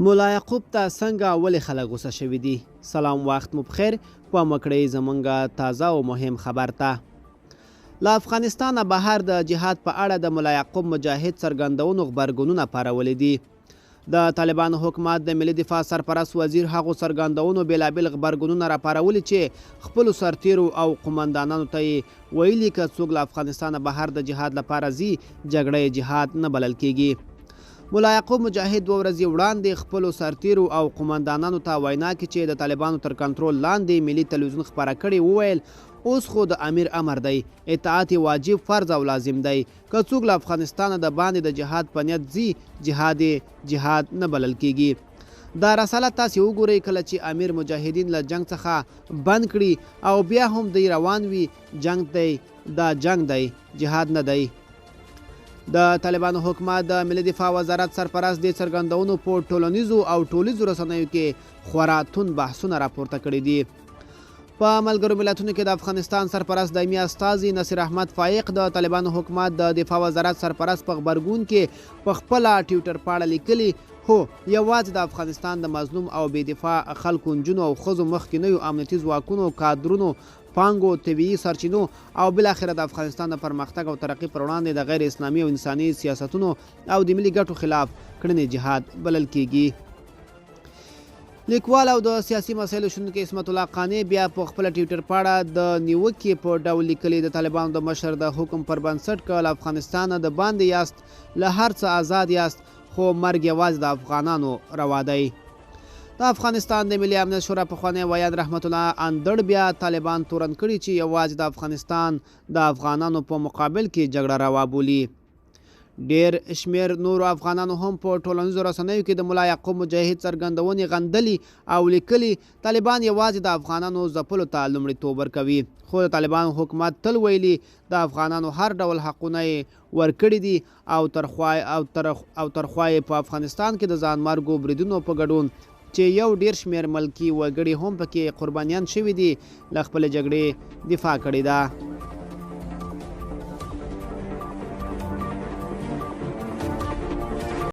مولا یعقوب ته څنګه ولې خلک غوسه شوي دي؟ سلام، وخت مو بخیر. پام وکړئ زموږ تازه او مهم خبر ته. له افغانستانه بهر د جهاد په اړه د مولا یعقوب مجاهد څرګندونو غبرګونونه پارولي دي. د طالبانو حکومت د ملي دفاع سرپرست وزیر هغو څرګندونو بېلابېل غبرګونونه راپارولي چې خپلو سرتیرو او قمندانانو ته یې ویلي که څوک له افغانستانه بهر د جهاد لپاره ځي جګړه یې جهاد نه بلل کیږي. مولا یعقوب مجاهد 2 ورځې وړاندې خپلو سرتیرو او قمندانانو ته وینا کې چې د طالبانو تر کنټرول لاندې ملي تلویزیون خپاره کړې وویل اوس خو د امیر امر دی، اطاعت واجب، فرض او لازم دی. که څوک له افغانستانه د باندې د جهاد په نیت ځي جهاد نه بلل کیږي. دا رساله تاسې وګورئ کله چې امیر مجاهدین له جنگ څخه بند کړي او بیا هم دی روان وي جنگ دی، دا جنگ دی، جهاد نه دی. د طالبانو حکومت د ملي دفاع وزارت سرپرست د څرګندونو په ټولنیزو او ټولیزو رسنیو کې خورا توند بحثونه راپورته کړي دي. په ملګرو ملتونو کې د افغانستان سرپرست دایمي استازي نصیر احمد فایق د طالبانو حکومت د دفاع وزارت سرپرست په غبرګون کې په خپله ټویټر پاڼه لیکلي هو یوازې د افغانستان د مظلوم او بې دفاع خلکو، نجونو او ښځو، مخکینیو امنیتي ځواکونو، کادرونو، پانګو، طبیعي سرچینو او بالاخره د افغانستان د پرمختګ او ترقۍ پر وړاندې د غیر اسلامي او انساني سیاستونو او د ملي ګټو خلاف کړنې جهاد بلل کیږي. لیکوال او د سیاسي مسایلو شنونکی عصمت الله قانع بیا په خپل ټویټر پاڼه د نیوکې په ډول لیکلي د طالبانو د مشر د حکم پر بنسټ که له افغانستانه د باندې یاست، له هر څه آزاد یاست، خو مرګ یوازې د افغانانو روا دی. د افغانستان د ملي امنیت شورا پخوانی ویان رحمت الله اندړ بیا طالبان تورن کړي چې یوازې د افغانستان د افغانانو په مقابل کې جګړه روا بولي. ډیر شمیر نورو افغانانو هم په ټولنیزو رسنیو کې د مولا یعقوب مجاهد څرګندونې غندلي او لیکلي طالبان یوازې د افغانانو ځپلو ته لومړیتوب ورکوي، خو د طالبانو حکومت تل ویلي د افغانانو هر ډول حقونه یې ورکړي دي او ترخوا یې په افغانستان کې د ځانمرګو بریدونو په ګډون چې یو ډیر شمیر ملکی وګړي هم پکې قربانیان شوي دي له خپلې جګړې دفاع کړې ده.